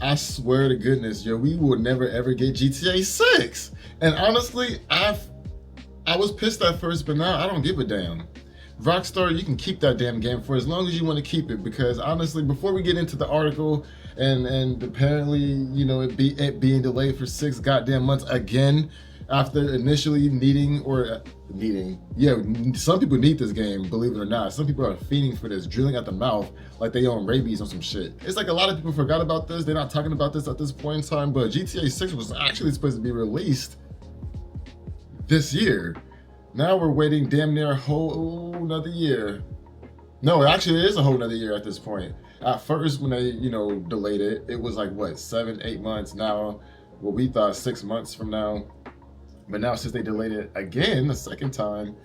I swear to goodness, yo, we will never ever get GTA 6. And honestly, I was pissed at first, but now I don't give a damn. Rockstar, you can keep that damn game for as long as you want to keep it, because honestly, before we get into the article and apparently, you know, it being delayed for 6 goddamn months again, after initially needing, yeah, some people need this game, believe it or not. Some people are fiending for this, drilling at the mouth like they own rabies on some shit. It's like a lot of people forgot about this. They're not talking about this at this point in time, but GTA 6 was actually supposed to be released this year. Now we're waiting damn near a whole another year. No, actually it is a whole another year at this point. At first, when they, you know, delayed it, it was like, what, 7, 8 months. Now, what we thought 6 months from now. But now, since they delayed it again, the second time,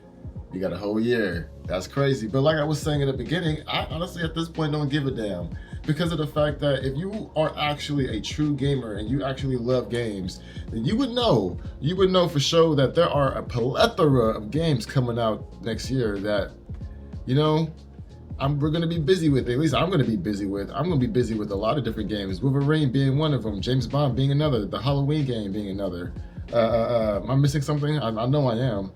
you got a whole year. That's crazy. But like I was saying in the beginning, I honestly at this point don't give a damn, because of the fact that if you are actually a true gamer and you actually love games, then you would know for sure that there are a plethora of games coming out next year that, you know, we're going to be busy with. At least I'm going to be busy with. I'm going to be busy with a lot of different games. Wolverine being one of them, James Bond being another, the Halloween game being another. Am I missing something? I know I am.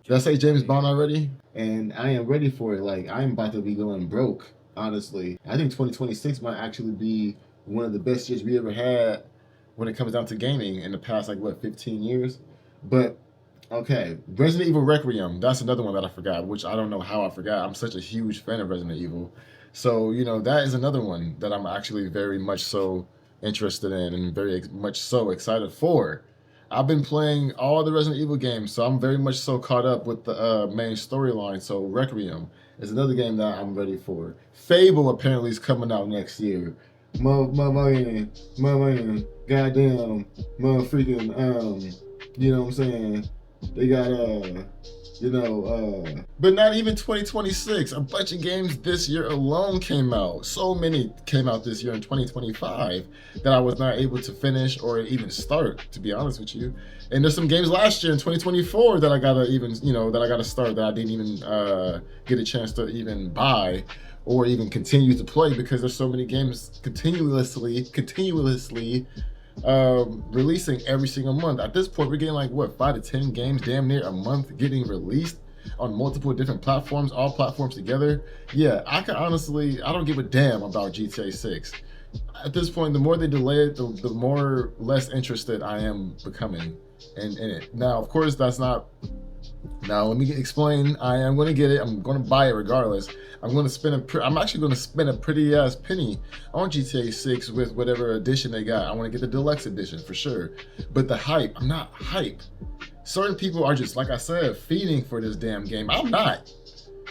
Did I say James Bond already? And I am ready for it. Like, I'm about to be going broke, honestly. I think 2026 might actually be one of the best years we ever had when it comes down to gaming in the past, like, what, 15 years? But, okay, Resident Evil Requiem, that's another one that I forgot, which I don't know how I forgot. I'm such a huge fan of Resident Evil. So, you know, that is another one that I'm actually very much so interested in and very much so excited for. I've been playing all the Resident Evil games, so I'm very much so caught up with the main storyline. So Requiem is another game that I'm ready for. Fable apparently is coming out next year. Goddamn, freaking, you know what I'm saying? They got but not even 2026. A bunch of games this year alone came out. So many came out this year in 2025 that I was not able to finish or even start, to be honest with you. And there's some games last year in 2024 that I gotta even, that I gotta start that I didn't even get a chance to even buy or even continue to play, because there's so many games continuously releasing every single month. At this point, we're getting like, what, 5 to 10 games damn near a month getting released on multiple different platforms, all platforms together. Yeah, I don't give a damn about GTA 6. At this point, the more they delay it, the more less interested I am becoming in it. Now, of course, that's not... Now, let me explain. I am going to get it. I'm going to buy it regardless. I'm actually going to spend a pretty ass penny on GTA 6 with whatever edition they got. I want to get the deluxe edition for sure. But the hype, I'm not hype. Certain people are just, like I said, feeding for this damn game. I'm not.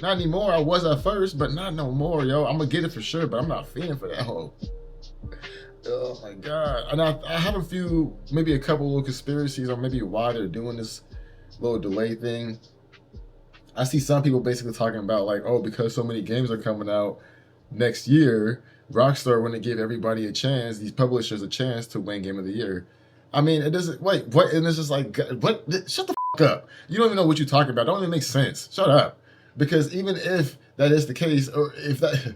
Not anymore. I was at first, but not no more, yo. I'm going to get it for sure, but I'm not feeding for that whole... Oh my God. And I have maybe a couple little conspiracies on maybe why they're doing this little delay thing. I see some people basically talking about like, oh, because so many games are coming out next year, Rockstar want to give everybody a chance, these publishers a chance to win Game of the Year. I mean, it doesn't, wait, what? And it's just like, what? Shut the fuck up. You don't even know what you're talking about. Don't even make sense. Shut up. Because even if that is the case, or if that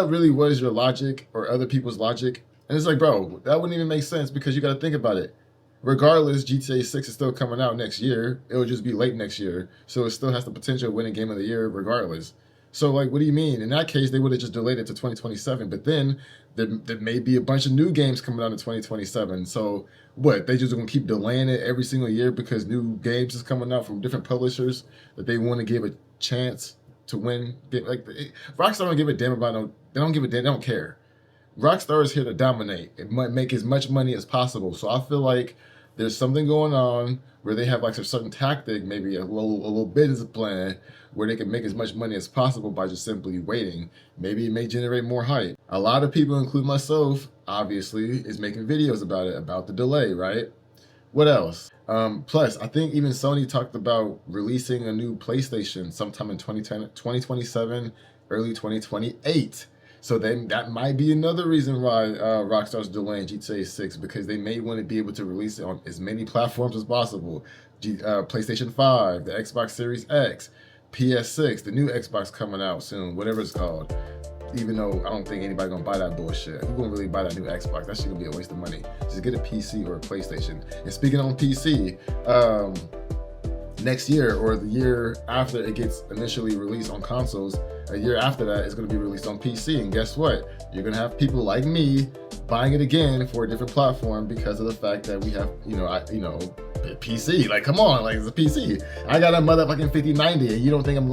really was your logic or other people's logic, and it's like, bro, that wouldn't even make sense, because you got to think about it. Regardless, GTA 6 is still coming out next year. It'll just be late next year. So it still has the potential of winning Game of the Year regardless. So, like, what do you mean? In that case, they would have just delayed it to 2027. But then there may be a bunch of new games coming out in 2027. So, what? They just going to keep delaying it every single year because new games is coming out from different publishers that they want to give a chance to win? Rockstar don't give a damn about they don't give a damn. They don't care. Rockstar is here to dominate and make as much money as possible. So I feel like there's something going on where they have like a certain tactic, maybe a little business plan where they can make as much money as possible by just simply waiting. Maybe it may generate more hype. A lot of people, including myself, obviously, is making videos about it, about the delay, right? What else? Plus, I think even Sony talked about releasing a new PlayStation sometime in 2027, early 2028. So that might be another reason why Rockstar's delaying GTA 6, because they may want to be able to release it on as many platforms as possible. PlayStation 5, the Xbox Series X, PS6, the new Xbox coming out soon, whatever it's called. Even though I don't think anybody gonna buy that bullshit. Who gonna really buy that new Xbox? That shit gonna be a waste of money. Just get a PC or a PlayStation. And speaking on PC, next year or the year after it gets initially released on consoles, a year after that, it's going to be released on PC. And guess what? You're going to have people like me buying it again for a different platform because of the fact that we have, PC. Like, come on, like it's a PC. I got a motherfucking 5090, and you don't think I'm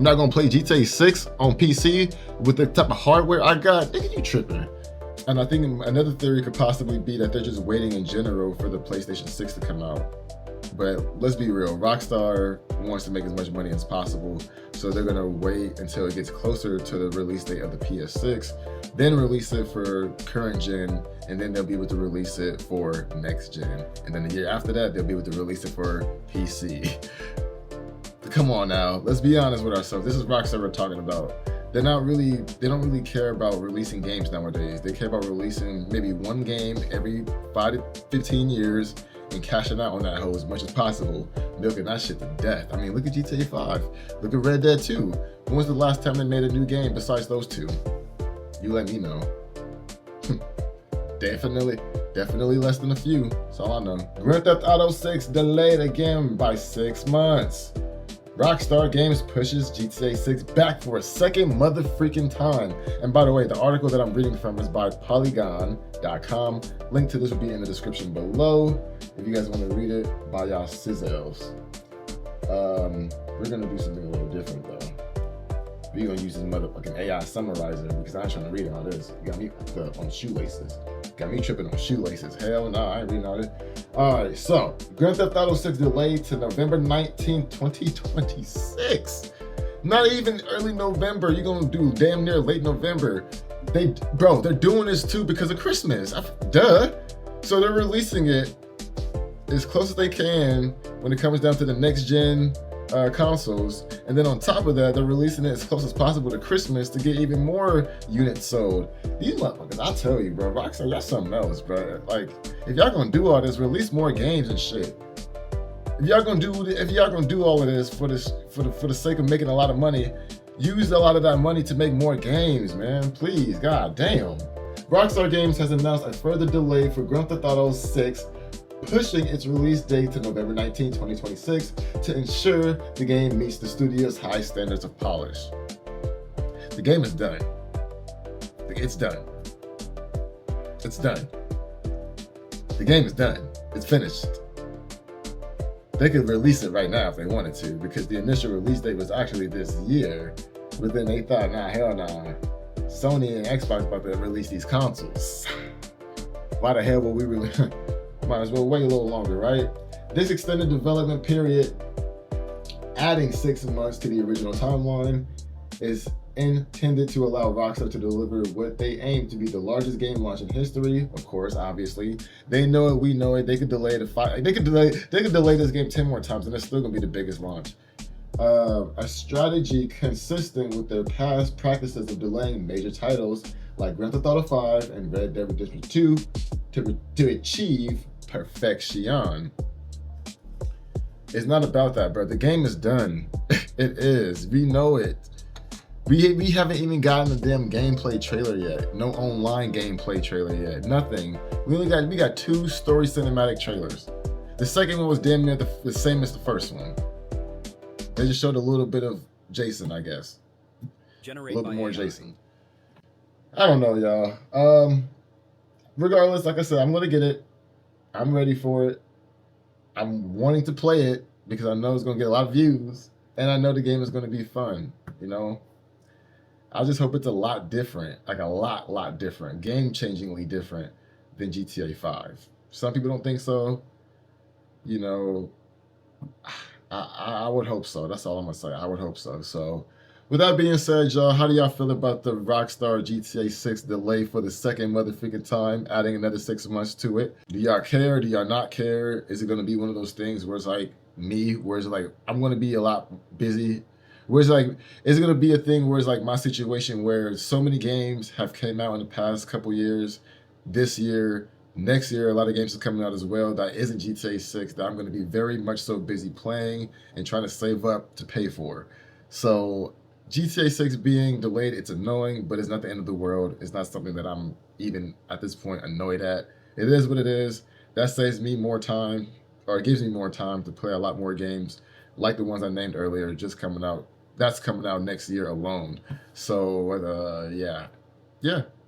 not going to play GTA 6 on PC with the type of hardware I got? Nigga, you tripping. And I think another theory could possibly be that they're just waiting in general for the PlayStation 6 to come out. But let's be real, Rockstar wants to make as much money as possible, so they're gonna wait until it gets closer to the release date of the PS6, then release it for current gen, and then they'll be able to release it for next gen. And then the year after that, they'll be able to release it for PC. Come on now, let's be honest with ourselves. This is Rockstar we're talking about. They don't really care about releasing games nowadays. They care about releasing maybe one game every 5 to 15 years and cashing out on that hoe as much as possible, milking that shit to death. I mean, look at GTA 5. Look at Red Dead 2. When was the last time they made a new game besides those two? You let me know. Definitely less than a few. That's all I know. Grand Theft Auto 6 delayed again by 6 months. Rockstar Games pushes GTA 6 back for a second motherfreaking time. And by the way, the article that I'm reading from is by Polygon.com. Link to this will be in the description below. If you guys want to read it, by y'all sizzles. We're gonna do something a little different though. We're gonna use this motherfucking AI summarizer because I ain't trying to read all this. You got me fucked up on shoelaces. Got me tripping on shoelaces. Hell no, I ain't reading all this. Alright, so Grand Theft Auto 6 delayed to November 19, 2026. Not even early November. You're gonna do damn near late November. They're doing this too because of Christmas. Duh. So they're releasing it as close as they can when it comes down to the next gen consoles, and then on top of that, they're releasing it as close as possible to Christmas to get even more units sold. These motherfuckers, I tell you, bro, Rockstar, y'all something else, bro. Like, if y'all gonna do all this, release more games and shit. If y'all gonna do all of this for the sake of making a lot of money, use a lot of that money to make more games, man. Please, god damn. Rockstar Games has announced a further delay for Grand Theft Auto 6, pushing its release date to November 19, 2026 to ensure the game meets the studio's high standards of polish. The game is done. It's done. It's done. The game is done. It's finished. They could release it right now if they wanted to, because the initial release date was actually this year, but then they thought, nah, hell nah. Sony and Xbox about to release these consoles. Why the hell would we really... Might as well wait a little longer, right? This extended development period, adding 6 months to the original timeline, is intended to allow Rockstar to deliver what they aim to be the largest game launch in history. Of course, obviously, they know it, we know it. They could delay They could delay this game 10 more times, and it's still gonna be the biggest launch. A strategy consistent with their past practices of delaying major titles like Grand Theft Auto 5 and Red Dead Redemption 2 to achieve perfection. It's not about that, bro. The game is done. It is. We know it. We haven't even gotten the damn gameplay trailer yet. No online gameplay trailer yet. Nothing. We got 2 story cinematic trailers. The second one was damn near the same as the first one. They just showed a little bit of Jason, I guess. A little bit more Jason. I don't know, y'all. Regardless, like I said, I'm gonna get it. I'm ready for it. I'm wanting to play it because I know it's gonna get a lot of views, and I know the game is gonna be fun. You know, I just hope it's a lot different, like a lot different, game-changingly different than GTA 5. Some people don't think so. You know, I would hope so. That's all I'm gonna say. I would hope so. So, with that being said, y'all, how do y'all feel about the Rockstar GTA 6 delay for the second motherfucking time, adding another 6 months to it? Do y'all care? Do y'all not care? Is it gonna be one of those things where it's like me, where it's like I'm gonna be a lot busy? Where it's like, is it gonna be a thing where it's like my situation where so many games have came out in the past couple years, this year, next year, a lot of games are coming out as well that isn't GTA 6 that I'm gonna be very much so busy playing and trying to save up to pay for. So GTA 6 being delayed, it's annoying, but it's not the end of the world. It's not something that I'm even at this point annoyed at. It is what it is. That saves me more time, or it gives me more time to play a lot more games, like the ones I named earlier, just coming out. That's coming out next year alone. So, yeah,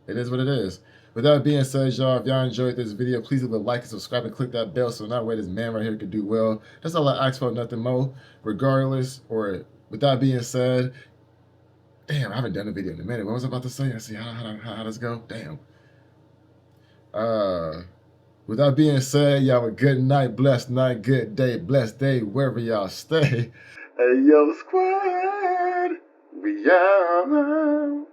it is what it is. With that being said, y'all, if y'all enjoyed this video, please leave a like and subscribe and click that bell so that way this man right here can do well. That's all I ask for, nothing more. Regardless, or with that being said, damn, I haven't done a video in a minute. What was I about to say? I see how does it go? Damn. With that being said, y'all have a good night, blessed night, good day, blessed day, wherever y'all stay. Hey, yo, squad, we out.